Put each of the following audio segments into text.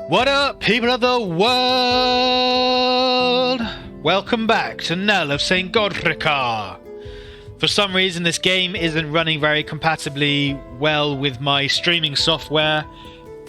What up, people of the world? Welcome back to Knell of St. Godhrkar. For some reason, this game isn't running very compatibly well with my streaming software.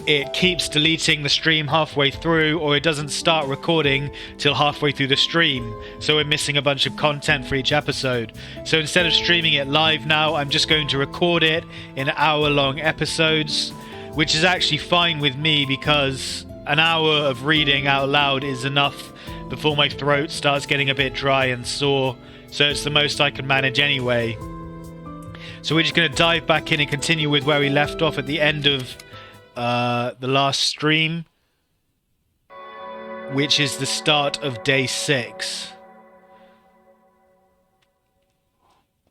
It keeps deleting the stream halfway through, or it doesn't start recording till halfway through the stream, so we're missing a bunch of content for each episode. So instead of streaming it live now, I'm just going to record it in hour-long episodes, which is actually fine with me because an hour of reading out loud is enough before my throat starts getting a bit dry and sore, so it's the most I can manage anyway. So we're just going to dive back in and continue with where we left off at the end of the last stream, which is the start of day 6.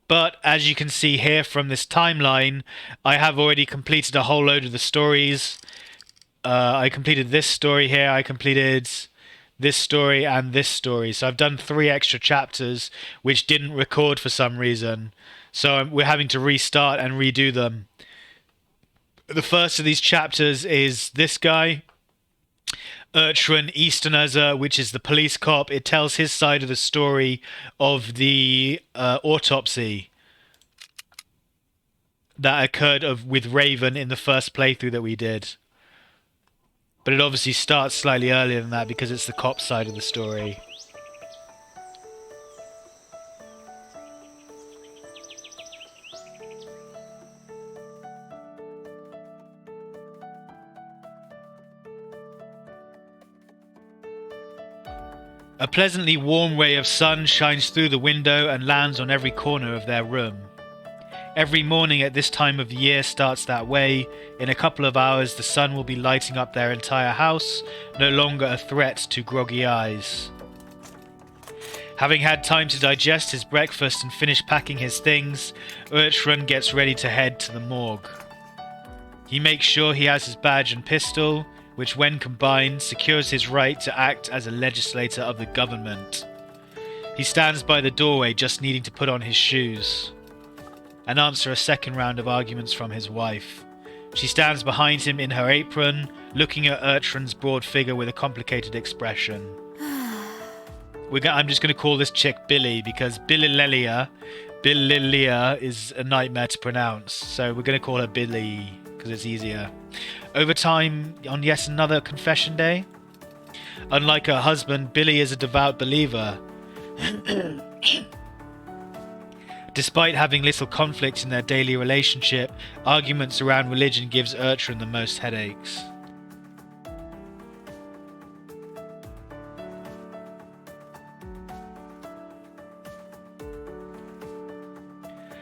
But as you can see here from this timeline, I have already completed a whole load of the stories. I completed this story here, I completed this story and this story. So I've done 3 extra chapters which didn't record for some reason. So we're having to restart and redo them. The first of these chapters is this guy, Ertran Easternazer, which is the police cop. It tells his side of the story of the autopsy that occurred with Raven in the first playthrough that we did. But it obviously starts slightly earlier than that because it's the cop side of the story. A pleasantly warm ray of sun shines through the window and lands on every corner of their room. Every morning at this time of year starts that way. In a couple of hours the sun will be lighting up their entire house, no longer a threat to groggy eyes. Having had time to digest his breakfast and finish packing his things, Ertran gets ready to head to the morgue. He makes sure he has his badge and pistol, which when combined secures his right to act as a legislator of the government. He stands by the doorway just needing to put on his shoes and answer a second round of arguments from his wife. She stands behind him in her apron, looking at Ertran's broad figure with a complicated expression. I'm just going to call this chick Billy because Bililia is a nightmare to pronounce, so we're going to call her Billy because it's easier. Over time, on yet another confession day, unlike her husband, Billy is a devout believer. Despite having little conflict in their daily relationship, arguments around religion gives Ertran the most headaches.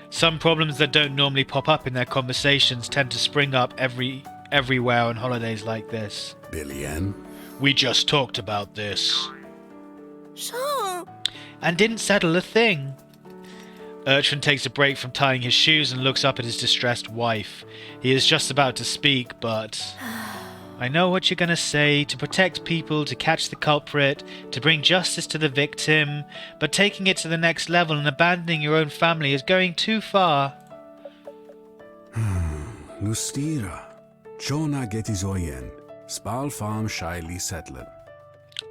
Some problems that don't normally pop up in their conversations tend to spring up everywhere on holidays like this. Billian? We just talked about this. Sure. And didn't settle a thing. Ertran takes a break from tying his shoes and looks up at his distressed wife. He is just about to speak, but... I know what you're gonna say, to protect people, to catch the culprit, to bring justice to the victim, but taking it to the next level and abandoning your own family is going too far. Lustira. Jonah getizoyen. Spal farm shyly settling.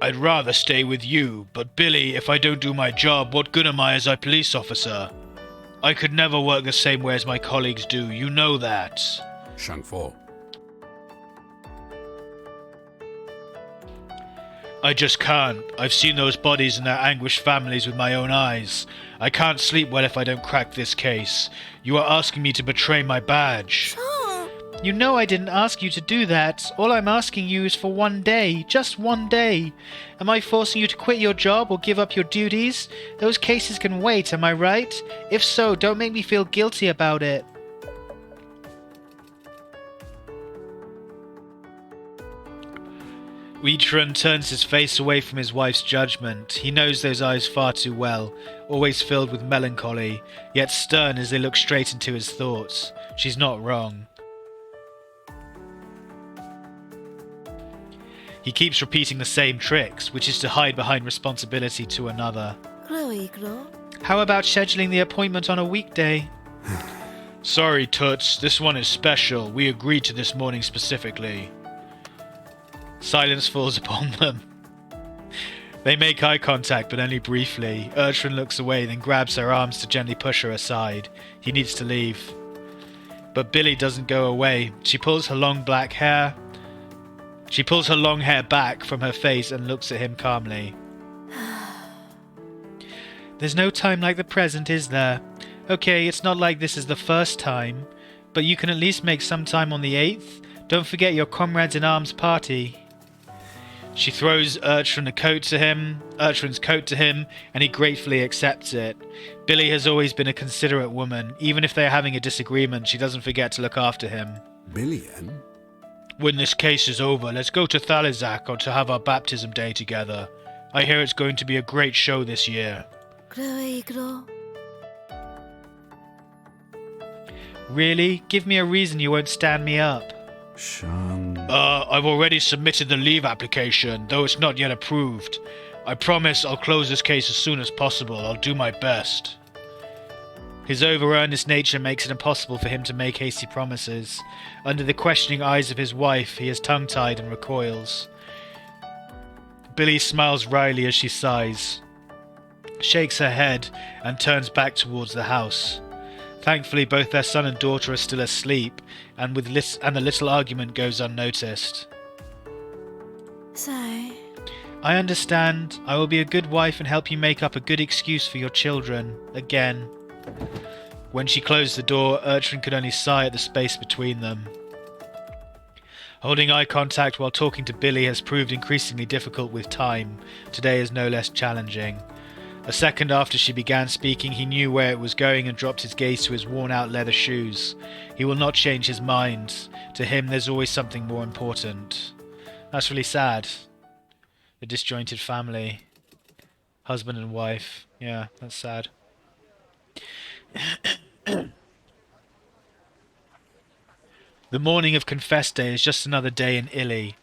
I'd rather stay with you, but Billy, if I don't do my job, what good am I as a police officer? I could never work the same way as my colleagues do, you know that. Shangfo. I just can't. I've seen those bodies and their anguished families with my own eyes. I can't sleep well if I don't crack this case. You are asking me to betray my badge. Sure. You know I didn't ask you to do that. All I'm asking you is for one day. Just one day. Am I forcing you to quit your job or give up your duties? Those cases can wait, am I right? If so, don't make me feel guilty about it. Ertran turns his face away from his wife's judgment. He knows those eyes far too well, always filled with melancholy, yet stern as they look straight into his thoughts. She's not wrong. He keeps repeating the same tricks, which is to hide behind responsibility to another. How about scheduling the appointment on a weekday? Sorry, Toots, this one is special. We agreed to this morning specifically. Silence falls upon them. They make eye contact, but only briefly. Urchin looks away, then grabs her arms to gently push her aside. He needs to leave. But Billy doesn't go away. She pulls her long hair back from her face and looks at him calmly. There's no time like the present, is there? Okay, it's not like this is the first time, but you can at least make some time on the 8th. Don't forget your comrades in arms party. She throws Urchin's coat to him, and he gratefully accepts it. Billy has always been a considerate woman. Even if they are having a disagreement, she doesn't forget to look after him. Billion? When this case is over, let's go to Thalizak to have our baptism day together. I hear it's going to be a great show this year. Really? Give me a reason you won't stand me up. I've already submitted the leave application, though it's not yet approved. I promise I'll close this case as soon as possible. I'll do my best. His over-earnest nature makes it impossible for him to make hasty promises. Under the questioning eyes of his wife, he is tongue-tied and recoils. Billy smiles wryly as she sighs, shakes her head, and turns back towards the house. Thankfully, both their son and daughter are still asleep, and the little argument goes unnoticed. I understand. I will be a good wife and help you make up a good excuse for your children. Again. When she closed the door, Urchin could only sigh at the space between them. Holding eye contact while talking to Billy has proved increasingly difficult with time. Today is no less challenging. A second after she began speaking, he knew where it was going and dropped his gaze to his worn-out leather shoes. He will not change his mind. To him, there's always something more important. That's really sad. A disjointed family. Husband and wife. Yeah, that's sad. The morning of Confess Day is just another day in Illy.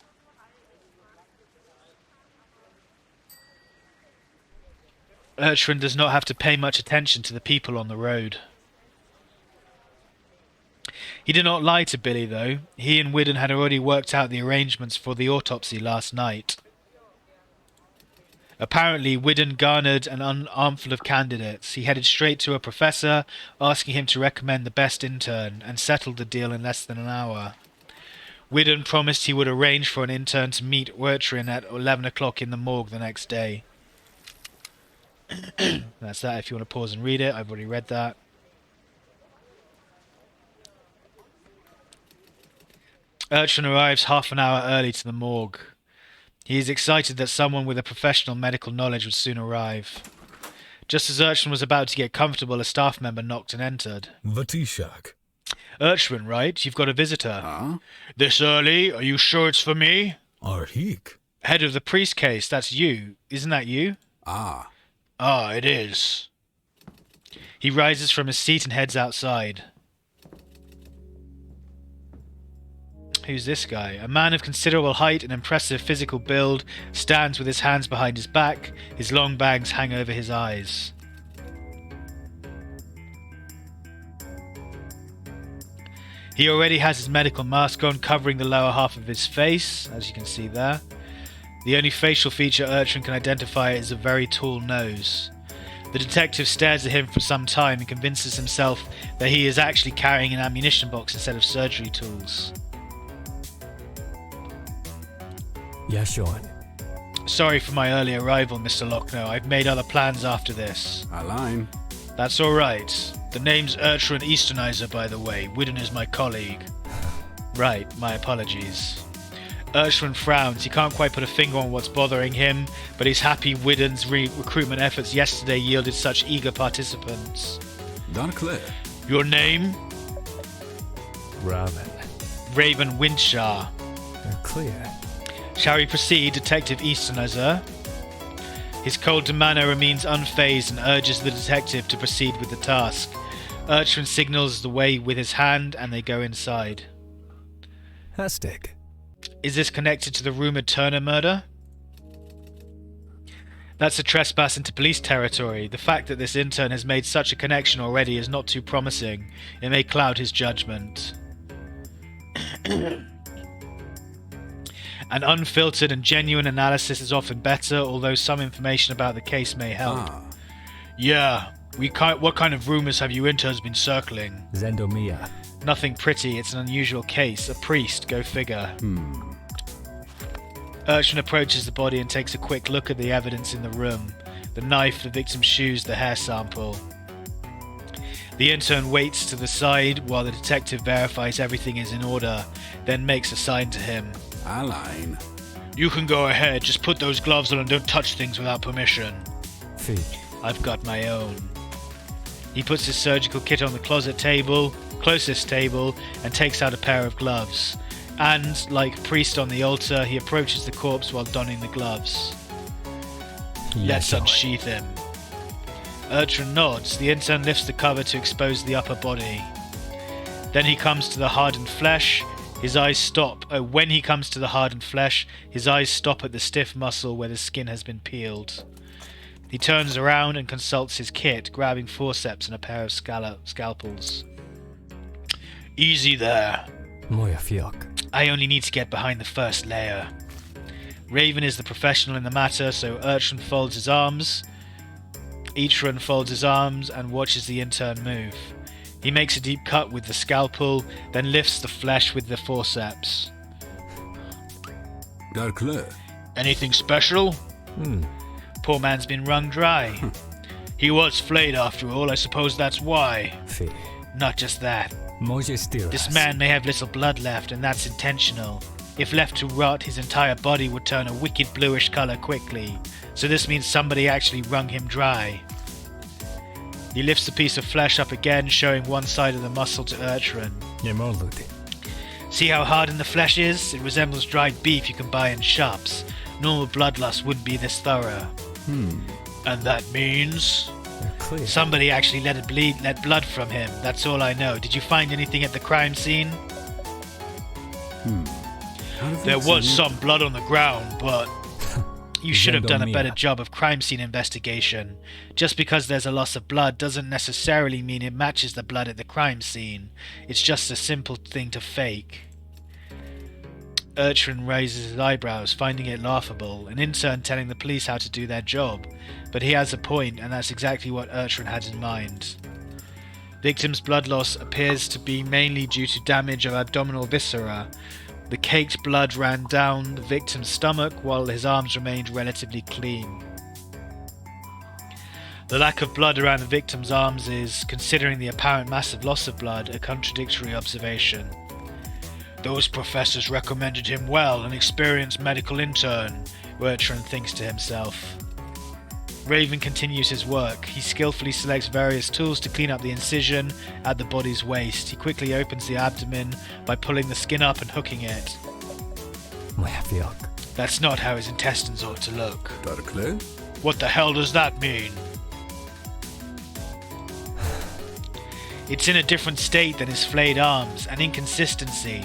Urchin does not have to pay much attention to the people on the road. He did not lie to Billy, though. He and Widden had already worked out the arrangements for the autopsy last night. Apparently, Widden garnered an armful of candidates. He headed straight to a professor, asking him to recommend the best intern, and settled the deal in less than an hour. Widden promised he would arrange for an intern to meet Urchin at 11 o'clock in the morgue the next day. That's that. If you want to pause and read it, I've already read that. Urchin arrives half an hour early to the morgue. He is excited that someone with a professional medical knowledge would soon arrive. Just as Urchin was about to get comfortable, a staff member knocked and entered. Vatishak. Urchin, right? You've got a visitor. Huh? This early? Are you sure it's for me? Arhik. Head of the priest case, that's you. Isn't that you? Ah, it is. He rises from his seat and heads outside. Who's this guy? A man of considerable height and impressive physical build stands with his hands behind his back. His long bangs hang over his eyes. He already has his medical mask on, covering the lower half of his face, as you can see there. The only facial feature Urchin can identify is a very tall nose. The detective stares at him for some time and convinces himself that he is actually carrying an ammunition box instead of surgery tools. Yashon. Sorry for my early arrival, Mr. Lochner. I've made other plans after this. allein. That's alright. The name's Urchin Easternizer, by the way. Widden is my colleague. Right, my apologies. Urchin frowns. He can't quite put a finger on what's bothering him, but he's happy Widden's recruitment efforts yesterday yielded such eager participants. Godhrkar. Your name? Raven Windshaw. Clear. Shall we proceed, Detective Easternizer? His cold demeanour remains unfazed and urges the detective to proceed with the task. Urchin signals the way with his hand and they go inside. Hastig. Is this connected to the rumoured Turner murder? That's a trespass into police territory. The fact that this intern has made such a connection already is not too promising. It may cloud his judgment. An unfiltered and genuine analysis is often better, although some information about the case may help. Yeah, what kind of rumours have you interns been circling? Zendomia. Nothing pretty, it's an unusual case. A priest, go figure. Urchin approaches the body and takes a quick look at the evidence in the room. The knife, the victim's shoes, the hair sample. The intern waits to the side while the detective verifies everything is in order, then makes a sign to him. Allein. You can go ahead, just put those gloves on and don't touch things without permission. Fee. I've got my own. He puts his surgical kit on the closest table, and takes out a pair of gloves. And, like priest on the altar, he approaches the corpse while donning the gloves. Let's unsheath him. Urchin nods. The intern lifts the cover to expose the upper body. Then he comes to the hardened flesh. His eyes stop. When he comes to the hardened flesh, his eyes stop at the stiff muscle where the skin has been peeled. He turns around and consults his kit, grabbing forceps and a pair of scalpels. Easy there. Moja fiok. I only need to get behind the first layer. Raven is the professional in the matter, so Urchin folds his arms. Eachran folds his arms and watches the intern move. He makes a deep cut with the scalpel, then lifts the flesh with the forceps. Godhrkar. Anything special? Poor man's been wrung dry. He was flayed after all, I suppose that's why. Fee. Not just that. Moja stiras. This man may have little blood left, and that's intentional. If left to rot, his entire body would turn a wicked bluish colour quickly. So this means somebody actually wrung him dry. He lifts the piece of flesh up again, showing one side of the muscle to Urchin. Yemoluti. See how hardened the flesh is? It resembles dried beef you can buy in shops. Normal bloodlust wouldn't be this thorough. And that means? Clear. Somebody actually let blood from him. That's all I know. Did you find anything at the crime scene? There was some blood on the ground, but you should have done a better job of crime scene investigation. Just because there's a loss of blood doesn't necessarily mean it matches the blood at the crime scene. It's just a simple thing to fake. Urchin raises his eyebrows, finding it laughable, an intern telling the police how to do their job. But he has a point, and that's exactly what Urchin had in mind. Victim's blood loss appears to be mainly due to damage of abdominal viscera. The caked blood ran down the victim's stomach while his arms remained relatively clean. The lack of blood around the victim's arms is, considering the apparent massive loss of blood, a contradictory observation. Those professors recommended him well, an experienced medical intern, Urchin thinks to himself. Raven continues his work. He skillfully selects various tools to clean up the incision at the body's waist. He quickly opens the abdomen by pulling the skin up and hooking it. Moja fiok. That's not how his intestines ought to look. Godhrkar. What the hell does that mean? It's in a different state than his flayed arms, an inconsistency.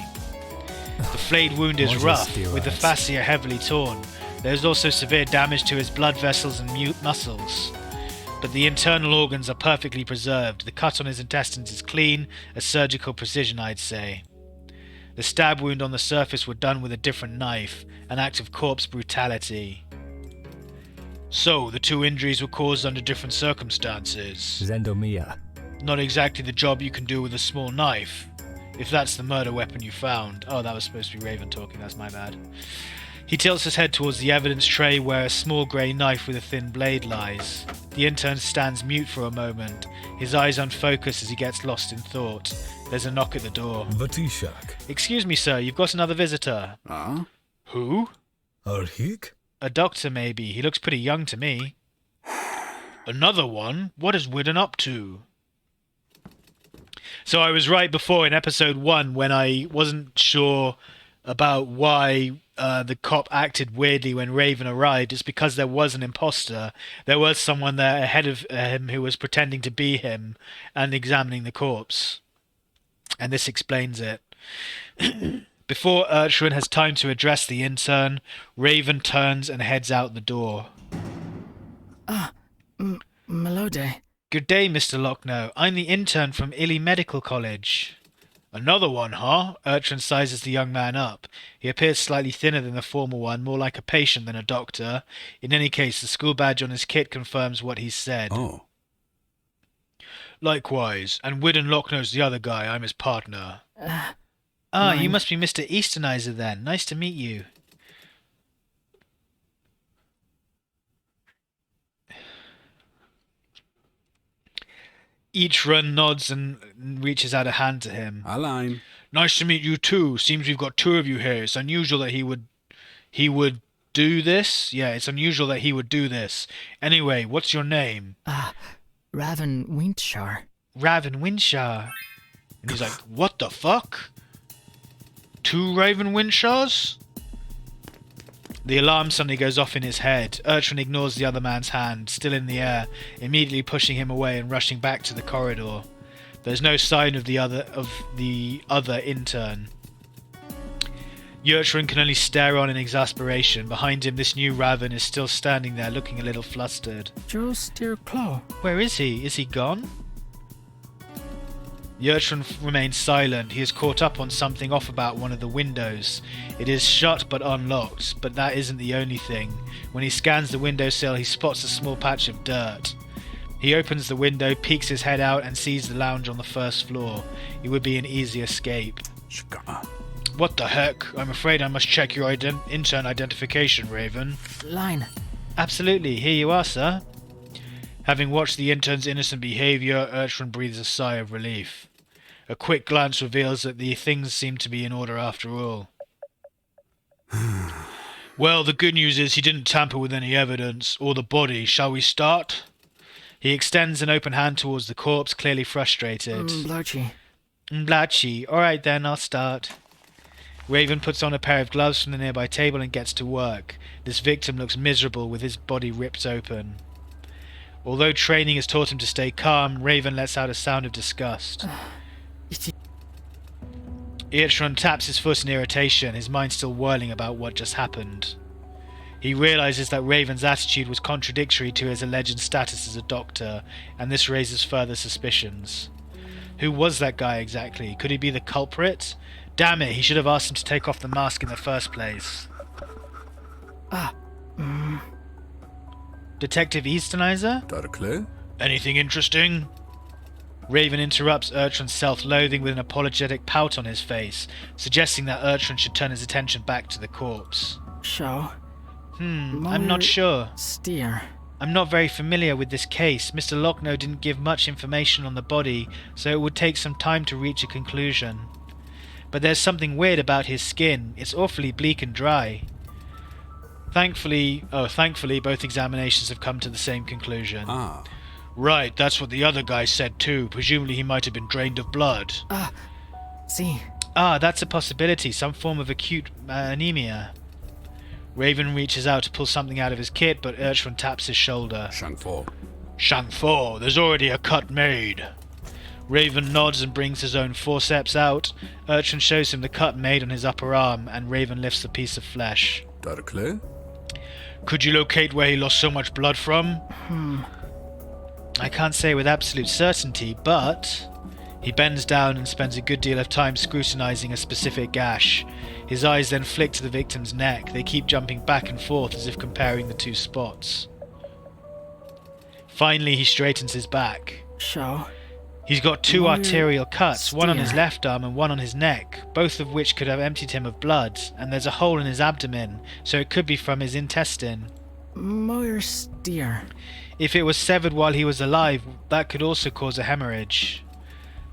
The flayed wound is rough, with the fascia heavily torn. There is also severe damage to his blood vessels and muscles. But the internal organs are perfectly preserved. The cut on his intestines is clean, a surgical precision, I'd say. The stab wound on the surface were done with a different knife, an act of corpse brutality. So, the two injuries were caused under different circumstances. Zendomia. Not exactly the job you can do with a small knife. If that's the murder weapon you found. Oh, that was supposed to be Raven talking, that's my bad. He tilts his head towards the evidence tray where a small grey knife with a thin blade lies. The intern stands mute for a moment, his eyes unfocused as he gets lost in thought. There's a knock at the door. Vatishak. Excuse me, sir, you've got another visitor. Who? Arhik? A doctor, maybe. He looks pretty young to me. Another one? What is Widden up to? So I was right before in episode 1 when I wasn't sure about why the cop acted weirdly when Raven arrived. It's because there was an imposter. There was someone there ahead of him who was pretending to be him and examining the corpse. And this explains it. Before Urchin has time to address the intern, Raven turns and heads out the door. Melode. Good day, Mr. Lochno. I'm the intern from Illy Medical College. Another one, huh? Urchin sizes the young man up. He appears slightly thinner than the former one, more like a patient than a doctor. In any case, the school badge on his kit confirms what he's said. Oh. Likewise, and Widden Lochno's the other guy. I'm his partner. You must be Mr. Easternizer then. Nice to meet you. Eachron nods and reaches out a hand to him. Allein. Nice to meet you too. Seems we've got two of you here. It's unusual that he would do this. Yeah, it's unusual that he would do this. Anyway, what's your name? Raven Windshar. Raven Windshar. And he's like, what the fuck? Two Raven Windshars? The alarm suddenly goes off in his head. Urchin ignores the other man's hand, still in the air, immediately pushing him away and rushing back to the corridor. There's no sign of the other intern. Urchin can only stare on in exasperation. Behind him, this new Raven is still standing there, looking a little flustered. Joe Steer Claw. Where is he? Is he gone? Urchin remains silent. He is caught up on something off about one of the windows. It is shut but unlocked, but that isn't the only thing. When he scans the windowsill, he spots a small patch of dirt. He opens the window, peeks his head out, and sees the lounge on the first floor. It would be an easy escape. What the heck? I'm afraid I must check your intern identification, Raven. Line. Absolutely. Here you are, sir. Having watched the intern's innocent behaviour, Urchin breathes a sigh of relief. A quick glance reveals that the things seem to be in order after all. Well, the good news is he didn't tamper with any evidence, or the body. Shall we start? He extends an open hand towards the corpse, clearly frustrated. Blotchy. Blotchy. All right then, I'll start. Raven puts on a pair of gloves from the nearby table and gets to work. This victim looks miserable with his body ripped open. Although training has taught him to stay calm, Raven lets out a sound of disgust. Eartron taps his foot in irritation, his mind still whirling about what just happened. He realizes that Raven's attitude was contradictory to his alleged status as a doctor, and this raises further suspicions. Who was that guy exactly? Could he be the culprit? Damn it, he should have asked him to take off the mask in the first place. Detective Easternizer? Godhrkar? Anything interesting? Raven interrupts Urchin's self-loathing with an apologetic pout on his face, suggesting that Urchin should turn his attention back to the corpse. Show. I'm not sure. Steer. I'm not very familiar with this case. Mr. Lochno didn't give much information on the body, so it would take some time to reach a conclusion. But there's something weird about his skin. It's awfully bleak and dry. Thankfully, both examinations have come to the same conclusion. Right, that's what the other guy said too. Presumably he might have been drained of blood. See. That's a possibility. Some form of acute anemia. Raven reaches out to pull something out of his kit, but Urchin taps his shoulder. Shangfo, there's already a cut made. Raven nods and brings his own forceps out. Urchin shows him the cut made on his upper arm, and Raven lifts a piece of flesh. Godhrkar? Could you locate where he lost so much blood from? I can't say with absolute certainty, but... He bends down and spends a good deal of time scrutinizing a specific gash. His eyes then flick to the victim's neck. They keep jumping back and forth as if comparing the two spots. Finally, he straightens his back. Show. He's got two arterial cuts, one on his left arm and one on his neck, both of which could have emptied him of blood, and there's a hole in his abdomen, so it could be from his intestine. Moyer Steer. If it was severed while he was alive, that could also cause a hemorrhage.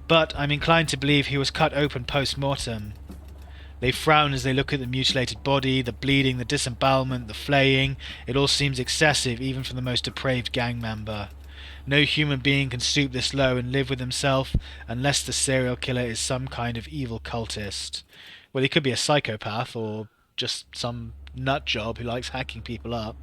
But I'm inclined to believe he was cut open post-mortem. They frown as they look at the mutilated body, the bleeding, the disembowelment, the flaying. It all seems excessive, even for the most depraved gang member. No human being can stoop this low and live with himself unless the serial killer is some kind of evil cultist. Well, he could be a psychopath or just some nut job who likes hacking people up.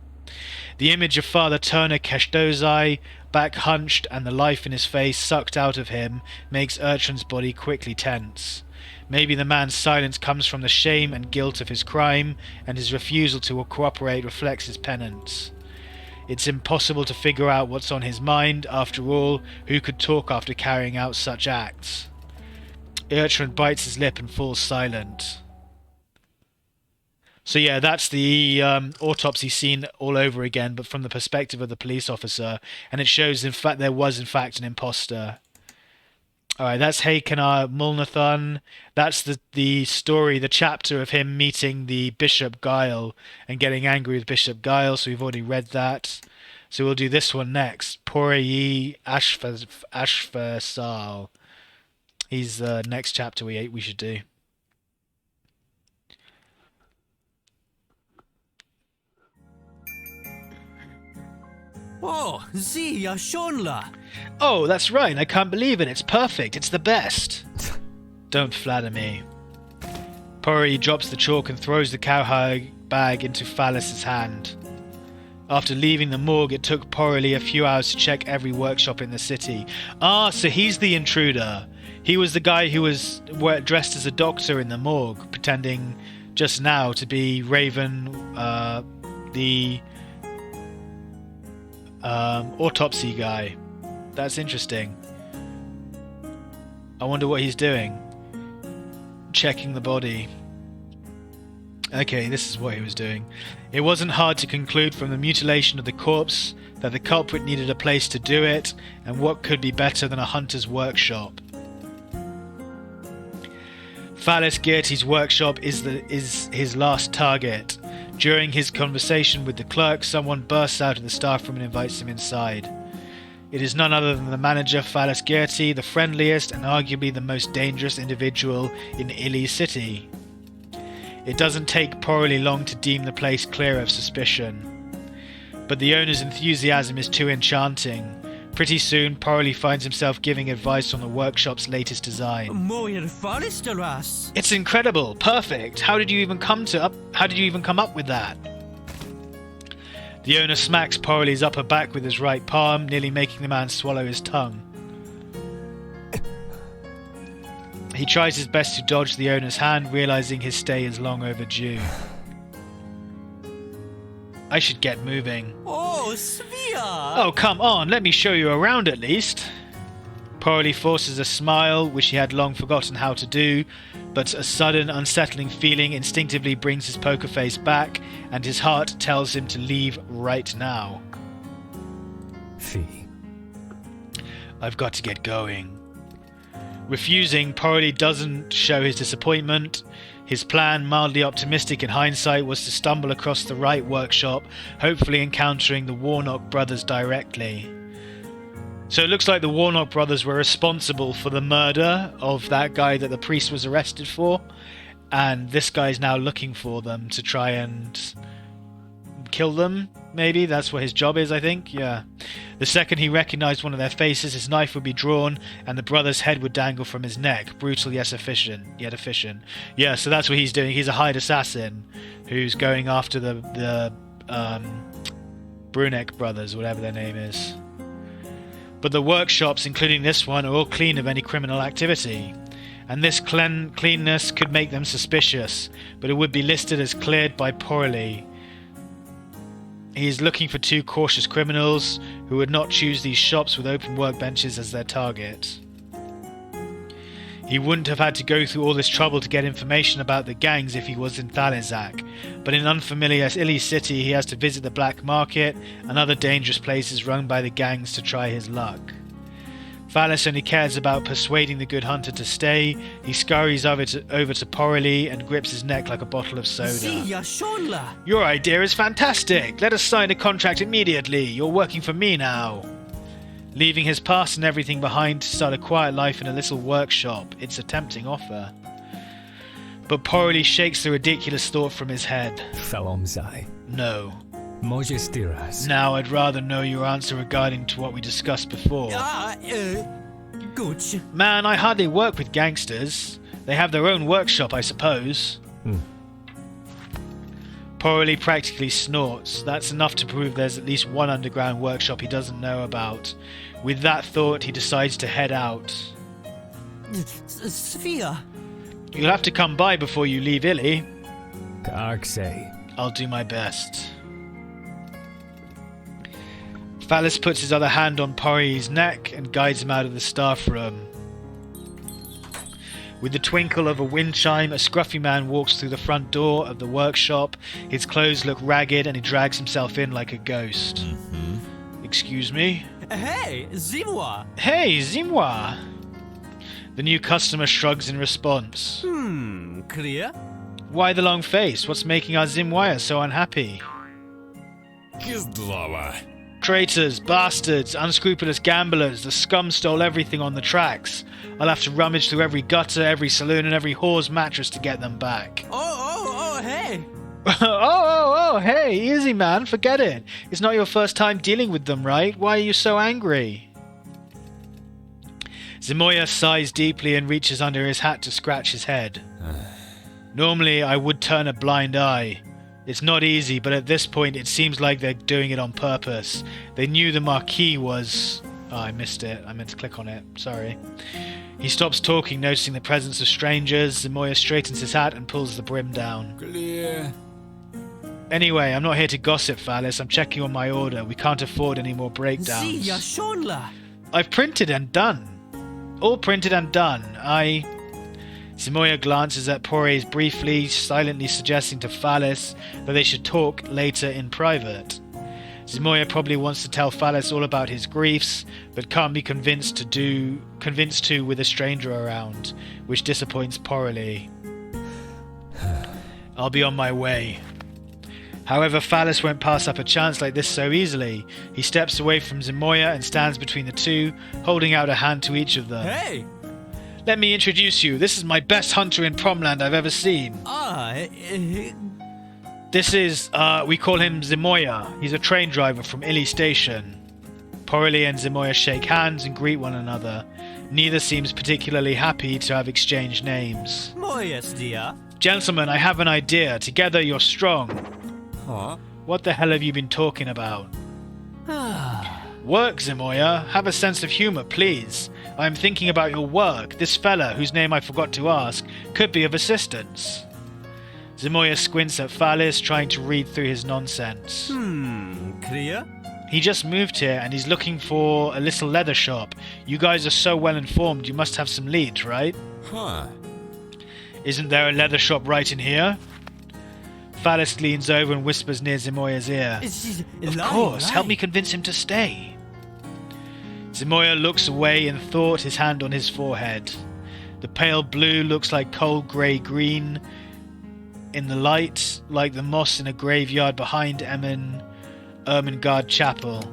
The image of Father Turner Keshdozai, back hunched and the life in his face sucked out of him, makes Urchin's body quickly tense. Maybe the man's silence comes from the shame and guilt of his crime, and his refusal to cooperate reflects his penance. It's impossible to figure out what's on his mind. After all, who could talk after carrying out such acts? Urchin bites his lip and falls silent. So yeah, that's the autopsy scene all over again, but from the perspective of the police officer, and it shows in fact there was in fact an imposter. Alright, that's Hakenar Mulnathon. That's the story, the chapter of him meeting the Bishop Guile and getting angry with Bishop Guile, so we've already read that. So we'll do this one next. Porayi Ashfarsal. He's the next chapter we should do. Oh, see, Shonla. Oh, that's right. I can't believe it. It's perfect. It's the best. Don't flatter me. Pori drops the chalk and throws the cowhide bag into Phallus's hand. After leaving the morgue, it took Porley a few hours to check every workshop in the city. Ah, so he's the intruder. He was the guy who was dressed as a doctor in the morgue, pretending just now to be Raven, the autopsy guy. That's interesting. I wonder what he's doing. Checking the body. Okay, this is what he was doing. It wasn't hard to conclude from the mutilation of the corpse that the culprit needed a place to do it, and what could be better than a hunter's workshop? Phallus Geerty's workshop is his last target. During his conversation with the clerk, someone bursts out of the staff room and invites him inside. It is none other than the manager, Phallus Geerty, the friendliest and arguably the most dangerous individual in Illy City. It doesn't take Porley long to deem the place clear of suspicion. But the owner's enthusiasm is too enchanting. Pretty soon, Porley finds himself giving advice on the workshop's latest design. It's incredible, perfect. How did you even come up with that? The owner smacks Porley's upper back with his right palm, nearly making the man swallow his tongue. He tries his best to dodge the owner's hand, realizing his stay is long overdue. I should get moving. Oh, Svea! Oh, come on, let me show you around at least. Porley forces a smile, which he had long forgotten how to do, but a sudden, unsettling feeling instinctively brings his poker face back, and his heart tells him to leave right now. Fee. I've got to get going. Refusing, Porley doesn't show his disappointment. His plan, mildly optimistic in hindsight, was to stumble across the right workshop, hopefully encountering the Warnock brothers directly. So it looks like the Warnock brothers were responsible for the murder of that guy that the priest was arrested for, and this guy's now looking for them to try and kill them, maybe? That's what his job is, I think? Yeah. The second he recognized one of their faces, his knife would be drawn, and the brother's head would dangle from his neck. Brutal yet efficient. Yeah, so that's what he's doing. He's a hired assassin who's going after the Bruneck brothers, whatever their name is. But the workshops, including this one, are all clean of any criminal activity. And this cleanness could make them suspicious, but it would be listed as cleared by Porley. He is looking for two cautious criminals who would not choose these shops with open workbenches as their target. He wouldn't have had to go through all this trouble to get information about the gangs if he was in Thalizak, but in unfamiliar Illy City he has to visit the black market and other dangerous places run by the gangs to try his luck. Phallus only cares about persuading the good hunter to stay. He scurries over to Porley and grips his neck like a bottle of soda. Your idea is fantastic. Let us sign a contract immediately. You're working for me now. Leaving his past and everything behind to start a quiet life in a little workshop. It's a tempting offer. But Porley shakes the ridiculous thought from his head. Felomzai. No. Mojestiras. Now I'd rather know your answer regarding to what we discussed before. Gooch. Man, I hardly work with gangsters. They have their own workshop, I suppose. Porley practically snorts. That's enough to prove there's at least one underground workshop he doesn't know about. With that thought, he decides to head out. Svea. You'll have to come by before you leave Illy. Karksay. I'll do my best. Phallus puts his other hand on Porley's neck and guides him out of the staff room. With the twinkle of a wind chime, a scruffy man walks through the front door of the workshop. His clothes look ragged and he drags himself in like a ghost. Excuse me? Hey, dis-moi. Hey, dis-moi! The new customer shrugs in response. Clear? Why the long face? What's making our Zimwaya so unhappy? Gizdrawa. Traitors, bastards, unscrupulous gamblers, the scum stole everything on the tracks. I'll have to rummage through every gutter, every saloon, and every whore's mattress to get them back. Oh, hey. Hey, easy man, forget it. It's not your first time dealing with them, right? Why are you so angry? Zimoya sighs deeply and reaches under his hat to scratch his head. Normally, I would turn a blind eye. It's not easy, but at this point it seems like they're doing it on purpose. They knew the Marquis was... Oh, I missed it. I meant to click on it. Sorry. He stops talking, noticing the presence of strangers. Zimoya straightens his hat and pulls the brim down. Clear. Anyway, I'm not here to gossip, Phallus. I'm checking on my order. We can't afford any more breakdowns. Sie, ja schon la. I've printed and done. All printed and done. Zimoya glances at Porres briefly, silently suggesting to Phallus that they should talk later in private. Zimoya probably wants to tell Phallus all about his griefs, but can't be convinced to with a stranger around, which disappoints Porrely. I'll be on my way. However, Phallus won't pass up a chance like this so easily. He steps away from Zimoya and stands between the two, holding out a hand to each of them. Hey. Let me introduce you. This is my best hunter in Promland I've ever seen. This is, we call him Zimoya. He's a train driver from Illy Station. Porrely and Zimoya shake hands and greet one another. Neither seems particularly happy to have exchanged names. Moyes, dear. Gentlemen, I have an idea. Together you're strong. Huh? What the hell have you been talking about? Work, Zimoya. Have a sense of humour, please. I am thinking about your work. This fella, whose name I forgot to ask, could be of assistance. Zimoya squints at Phallus, trying to read through his nonsense. Clear? He just moved here and he's looking for a little leather shop. You guys are so well informed, you must have some leads, right? Huh? Isn't there a leather shop right in here? Phallus leans over and whispers near Zimoya's ear. Of course, help me convince him to stay. Zimoya looks away in thought, his hand on his forehead. The pale blue looks like cold grey-green in the light, like the moss in a graveyard behind Ermengarde Chapel.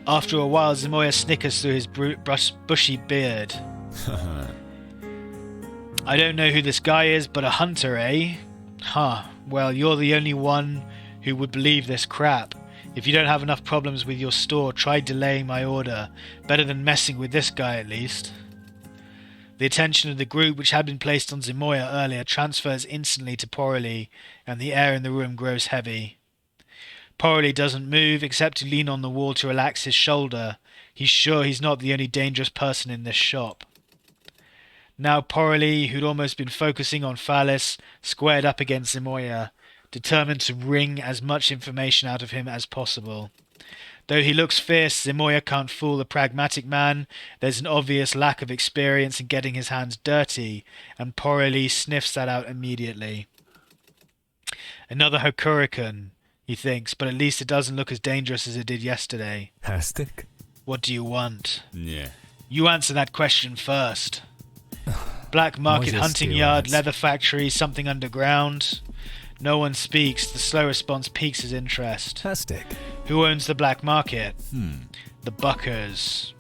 After a while, Zimoya snickers through his bushy beard. I don't know who this guy is, but a hunter, eh? Huh, well, you're the only one who would believe this crap. If you don't have enough problems with your store, try delaying my order. Better than messing with this guy, at least. The attention of the group, which had been placed on Zimoya earlier, transfers instantly to Porrely, and the air in the room grows heavy. Porrely doesn't move, except to lean on the wall to relax his shoulder. He's sure he's not the only dangerous person in this shop. Now Porrely, who'd almost been focusing on Phallus, squared up against Zimoya, determined to wring as much information out of him as possible. Though he looks fierce, Zimoya can't fool the pragmatic man. There's an obvious lack of experience in getting his hands dirty, and Porrely sniffs that out immediately. Another Godhrkar, he thinks, but at least it doesn't look as dangerous as it did yesterday. Hastic? What do you want? Yeah. You answer that question first. Black market, hunting yard, leather factory, something underground. No one speaks. The slow response piques his interest. Hastic. Who owns the black market? The Buckers.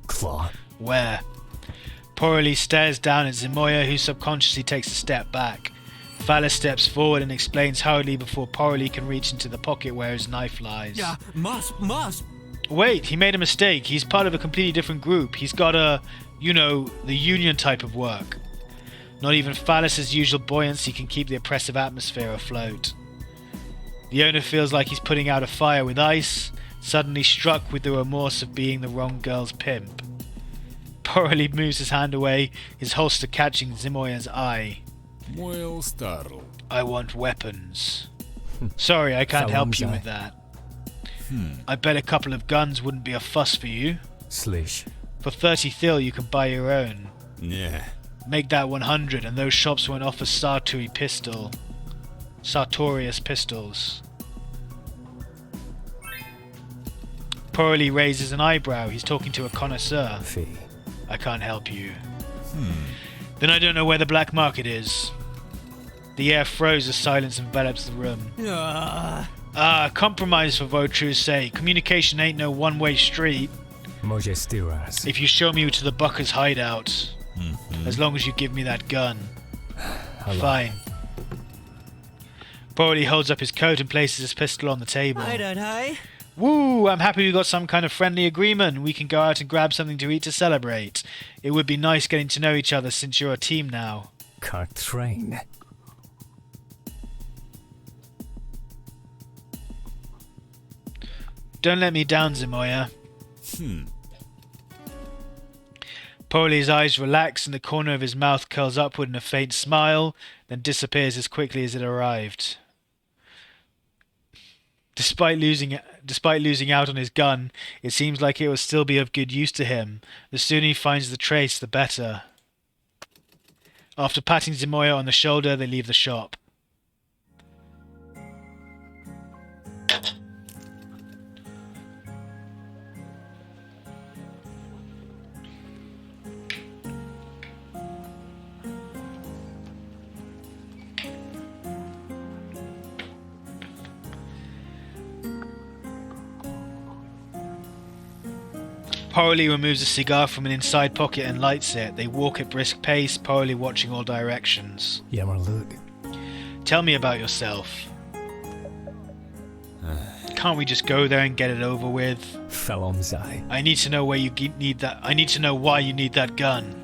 Claw. Where? Porrely stares down at Zimoya, who subconsciously takes a step back. Phallus steps forward and explains hurriedly before Porrely can reach into the pocket where his knife lies. Yeah, must. Wait, he made a mistake. He's part of a completely different group. He's got the union type of work. Not even Phallus's usual buoyancy can keep the oppressive atmosphere afloat. The owner feels like he's putting out a fire with ice, suddenly struck with the remorse of being the wrong girl's pimp. Porley moves his hand away, his holster catching Zimoya's eye. Moil startle. I want weapons. Sorry, I can't help you with that. I bet a couple of guns wouldn't be a fuss for you. Slish. For 30 thil you can buy your own. Yeah. Make that 100 and those shops won't offer Sartorius pistols. Porley raises an eyebrow. He's talking to a connoisseur. Fee. I can't help you. Then I don't know where the black market is. The air froze as silence envelops the room. Compromise for Vautru's sake. Communication ain't no one-way street. Moje Stiras. If you show me to the Bucker's hideout, as long as you give me that gun. Fine. Porley holds up his coat and places his pistol on the table. I don't know. Woo! I'm happy we got some kind of friendly agreement. We can go out and grab something to eat to celebrate. It would be nice getting to know each other since you're a team now. Cart train. Don't let me down, Zimoya. Porley's eyes relax and the corner of his mouth curls upward in a faint smile, then disappears as quickly as it arrived. Despite losing out on his gun, it seems like it will still be of good use to him. The sooner he finds the trace, the better. After patting Zimoya on the shoulder, they leave the shop. Porley removes a cigar from an inside pocket and lights it. They walk at brisk pace, Porley watching all directions. Yamarlug. Tell me about yourself. Can't we just go there and get it over with? Felomzai. I need to know where you need that. I need to know why you need that gun.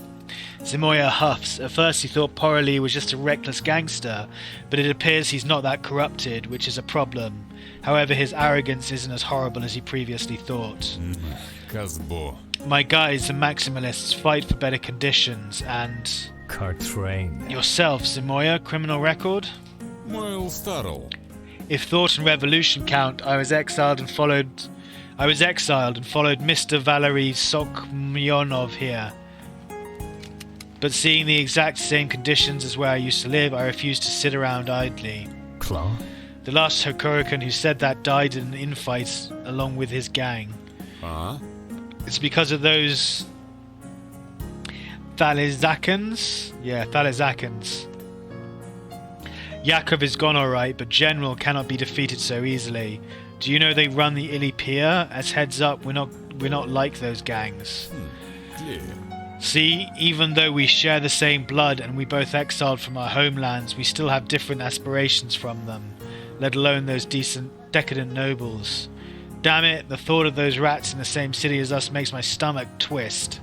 Zimoya huffs. At first he thought Porley was just a reckless gangster, but it appears he's not that corrupted, which is a problem. However, his arrogance isn't as horrible as he previously thought. Kazbo. My guys, the Maximalists, fight for better conditions, and... Cart train. Yourself, Zimoya, criminal record? Moil startle. If thought and revolution count, I was exiled and followed Mr. Valery Sokmyonov here. But seeing the exact same conditions as where I used to live, I refused to sit around idly. Claw. The last Godhrkar who said that died in an infight along with his gang. It's because of those Thalizakans? Yeah, Thalizakans. Yakov is gone alright, but General cannot be defeated so easily. Do you know they run the Ili Pier? As heads up, we're not like those gangs. Clear. See, even though we share the same blood and we both exiled from our homelands, we still have different aspirations from them, let alone those decadent nobles. Damn it, the thought of those rats in the same city as us makes my stomach twist.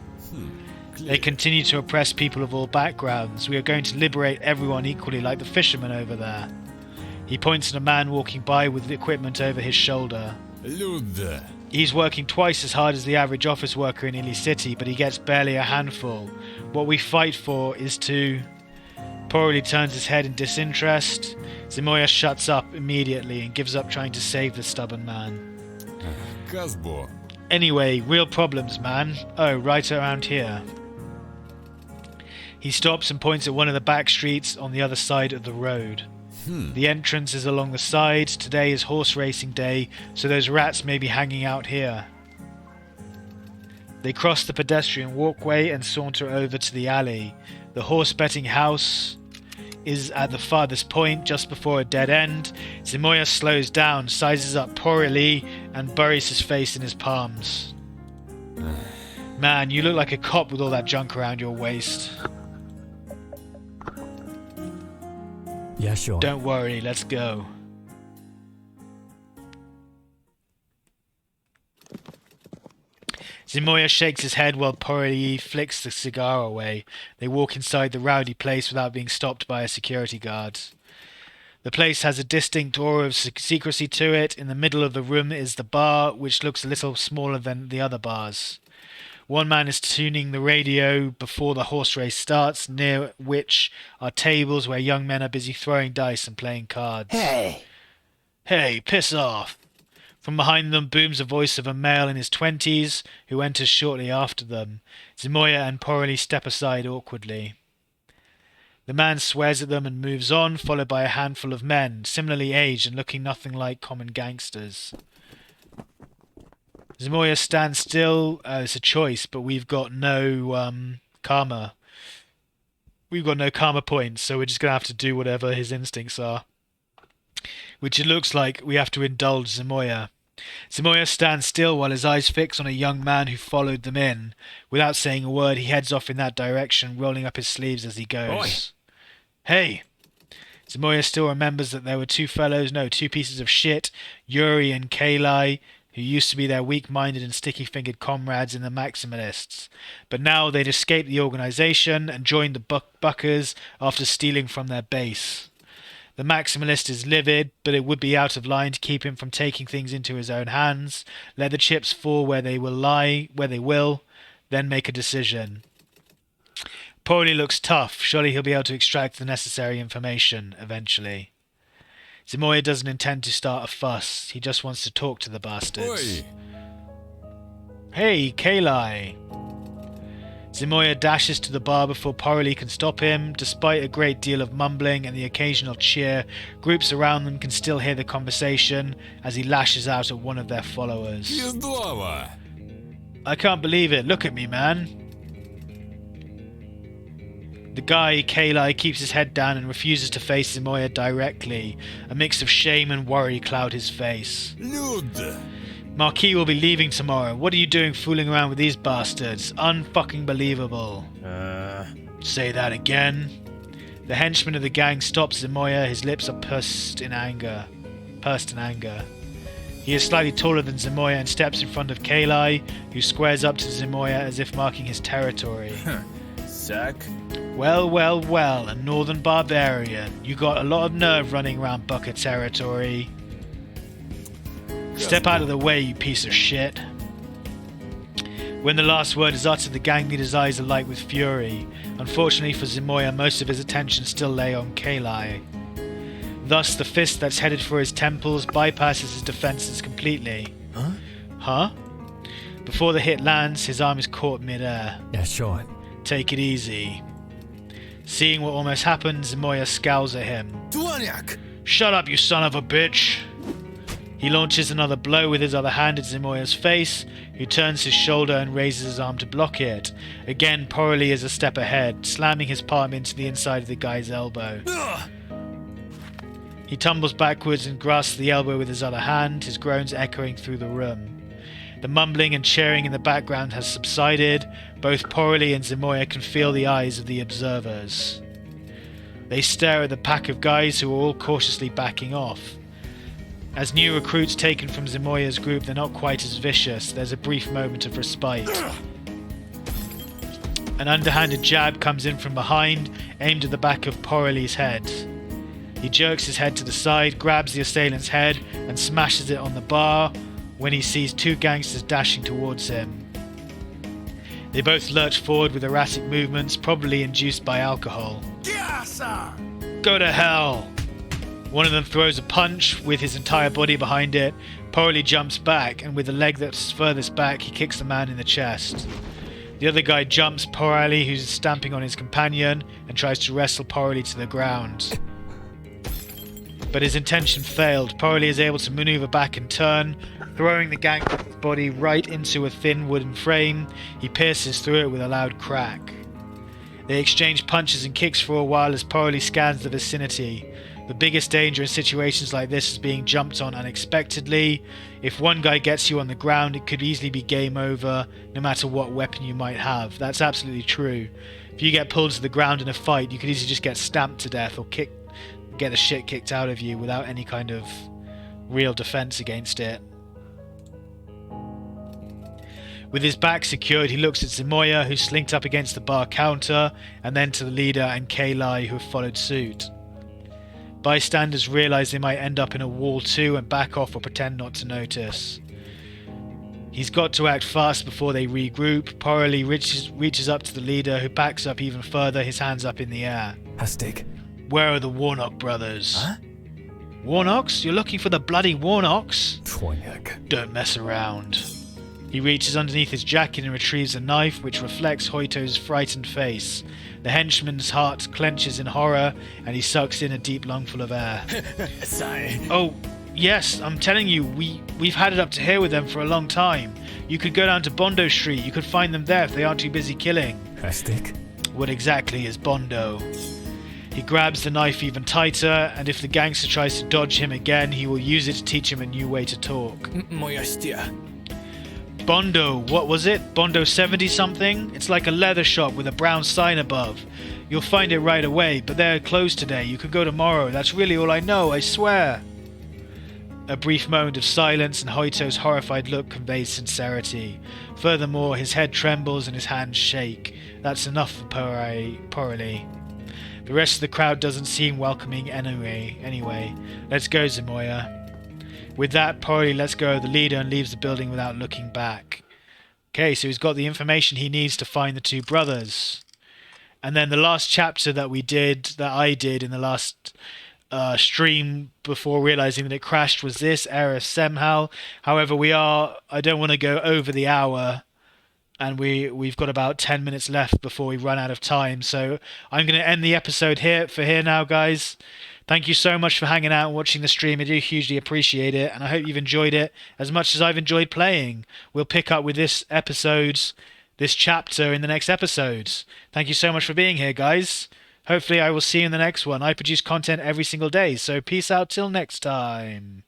They continue to oppress people of all backgrounds. We are going to liberate everyone equally like the fisherman over there. He points at a man walking by with equipment over his shoulder. Lud. He's working twice as hard as the average office worker in Ili City, but he gets barely a handful. What we fight for is to... Porley turns his head in disinterest. Zimoya shuts up immediately and gives up trying to save the stubborn man. Kazbo. Anyway, real problems, man. Oh, right around here. He stops and points at one of the back streets on the other side of the road. The entrance is along the side. Today is horse racing day, so those rats may be hanging out here. They cross the pedestrian walkway and saunter over to the alley. The horse betting house is at the farthest point, just before a dead end. Zimoya slows down, sizes up Porley, and buries his face in his palms. Man, you look like a cop with all that junk around your waist. Yeah, sure. Don't worry, let's go. Zimoya shakes his head while Porley flicks the cigar away. They walk inside the rowdy place without being stopped by a security guard. The place has a distinct aura of secrecy to it. In the middle of the room is the bar, which looks a little smaller than the other bars. One man is tuning the radio before the horse race starts, near which are tables where young men are busy throwing dice and playing cards. Hey, piss off! From behind them booms the voice of a male in his 20s, who enters shortly after them. Zimoya and Porley step aside awkwardly. The man swears at them and moves on, followed by a handful of men, similarly aged and looking nothing like common gangsters. Zimoya stands still. It's a choice, but we've got no karma. We've got no karma points, so we're just going to have to do whatever his instincts are. Which it looks like we have to indulge Zimoya. Zimoya stands still while his eyes fix on a young man who followed them in. Without saying a word, he heads off in that direction, rolling up his sleeves as he goes. Hey! Zimoya still remembers that there were two pieces of shit, Yuri and Kalai, who used to be their weak-minded and sticky-fingered comrades in the Maximalists. But now they'd escaped the organization and joined the Buckers after stealing from their base. The Maximalist is livid, but it would be out of line to keep him from taking things into his own hands. Let the chips fall where they will, then make a decision. Porley looks tough. Surely he'll be able to extract the necessary information, eventually. Zimoya doesn't intend to start a fuss. He just wants to talk to the bastards. Oi! Hey, Kalai! Zimoya dashes to the bar before Porley can stop him. Despite a great deal of mumbling and the occasional cheer, groups around them can still hear the conversation as he lashes out at one of their followers. Ездова! I can't believe it. Look at me, man. The guy, Kalai, keeps his head down and refuses to face Zimoya directly. A mix of shame and worry cloud his face. Люд! Marquis will be leaving tomorrow. What are you doing fooling around with these bastards? Unfucking believable. Say that again. The henchman of the gang stops Zimoya. His lips are pursed in anger. He is slightly taller than Zimoya and steps in front of Kalai, who squares up to Zimoya as if marking his territory. Suck. Well, a northern barbarian. You got a lot of nerve running around Bucker territory. Step out of the way, you piece of shit. When the last word is uttered, the gang leader's eyes are alight with fury. Unfortunately for Zimoya, most of his attention still lay on Kalai. Thus, the fist that's headed for his temples bypasses his defenses completely. Huh? Before the hit lands, his arm is caught mid-air. Yeah, sure. Take it easy. Seeing what almost happened, Zimoya scowls at him. Tuaniak! Shut up, you son of a bitch! He launches another blow with his other hand at Zimoya's face, who turns his shoulder and raises his arm to block it. Again, Porley is a step ahead, slamming his palm into the inside of the guy's elbow. He tumbles backwards and grasps the elbow with his other hand, his groans echoing through the room. The mumbling and cheering in the background has subsided. Both Porley and Zimoya can feel the eyes of the observers. They stare at the pack of guys who are all cautiously backing off. As new recruits taken from Zimoya's group, they're not quite as vicious. There's a brief moment of respite. An underhanded jab comes in from behind, aimed at the back of Porley's head. He jerks his head to the side, grabs the assailant's head, and smashes it on the bar when he sees two gangsters dashing towards him. They both lurch forward with erratic movements, probably induced by alcohol. Go to hell! One of them throws a punch with his entire body behind it. Porley jumps back, and with the leg that's furthest back, he kicks the man in the chest. The other guy jumps Porley, who's stamping on his companion, and tries to wrestle Porley to the ground. But his intention failed. Porley is able to maneuver back and turn, throwing the gangster's body right into a thin wooden frame. He pierces through it with a loud crack. They exchange punches and kicks for a while as Porley scans the vicinity. The biggest danger in situations like this is being jumped on unexpectedly. If one guy gets you on the ground, it could easily be game over, no matter what weapon you might have. That's absolutely true. If you get pulled to the ground in a fight, you could easily just get stamped to death or get the shit kicked out of you without any kind of real defense against it. With his back secured, he looks at Zimoya, who's slinked up against the bar counter, and then to the leader and Kalai, who have followed suit. Bystanders realise they might end up in a wall too and back off or pretend not to notice. He's got to act fast before they regroup. Porley reaches up to the leader, who backs up even further, his hands up in the air. Hastig. Where are the Warnock brothers? Huh? Warnocks? You're looking for the bloody Warnocks? Twonyag. Don't mess around. He reaches underneath his jacket and retrieves a knife, which reflects Hoito's frightened face. The henchman's heart clenches in horror, and he sucks in a deep lungful of air. Sigh. Oh, yes, I'm telling you, we've had it up to here with them for a long time. You could go down to Bondo Street. You could find them there if they aren't too busy killing. Hastig. What exactly is Bondo? He grabs the knife even tighter, and if the gangster tries to dodge him again, he will use it to teach him a new way to talk. Moja stia. Bondo, what was it? Bondo 70-something? It's like a leather shop with a brown sign above. You'll find it right away, but they're closed today. You could go tomorrow. That's really all I know, I swear. A brief moment of silence, and Hoito's horrified look conveys sincerity. Furthermore, his head trembles and his hands shake. That's enough for Porley. The rest of the crowd doesn't seem welcoming anyway. Let's go, Zamoya. With that, Porley lets go of the leader and leaves the building without looking back. Okay, so he's got the information he needs to find the two brothers. And then the last chapter that I did in the last stream before realizing that it crashed was this, Era Semhal. However, I don't want to go over the hour, and we've got about 10 minutes left before we run out of time. So I'm going to end the episode here now, guys. Thank you so much for hanging out and watching the stream. I do hugely appreciate it, and I hope you've enjoyed it as much as I've enjoyed playing. We'll pick up with this chapter in the next episodes. Thank you so much for being here, guys. Hopefully I will see you in the next one. I produce content every single day, so peace out till next time.